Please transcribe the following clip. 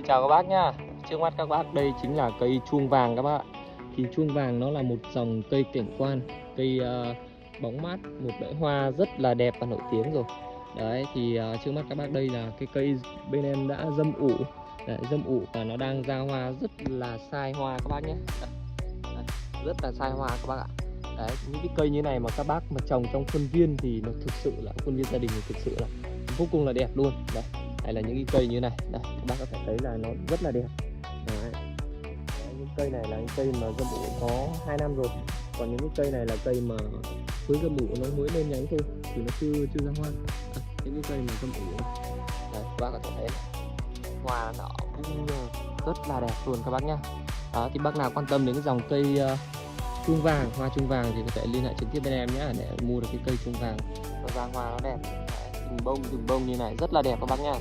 Chào các bác nhá. Trước mắt các bác đây chính là cây chuông vàng các bác ạ. Thì chuông vàng nó là một dòng cây cảnh quan, cây bóng mát, một bãi hoa rất là đẹp và nổi tiếng rồi. Đấy thì trước mắt các bác đây là cái cây bên em đã dâm ủ. Đấy, dâm ủ và nó đang ra hoa rất là sai hoa các bác nhé. Đấy, rất là sai hoa các bác ạ. Đấy, những cái cây như này mà các bác mà trồng trong khuôn viên thì nó thực sự là khuôn viên gia đình thì thực sự là vô cùng là đẹp luôn. Đấy, hay là những cái cây như này, đây các bác có thể thấy là nó rất là đẹp. Đấy. Đấy, những cây này là những cây mà dâm ủ có 2 năm rồi, còn những cái cây này là cây mà mới dâm ủ nó mới lên nhánh thôi thì nó chưa ra hoa. Những cái cây mà dâm ủ đây các bác có thể thấy hoa nó rất là đẹp luôn các bác nhá. Đó thì bác nào quan tâm đến cái dòng cây chuông vàng, hoa chuông vàng thì có thể liên hệ trực tiếp bên em nhé để mua được cái cây chuông vàng, nó ra hoa nó đẹp. Đấy, từng bông như này rất là đẹp các bác nhá.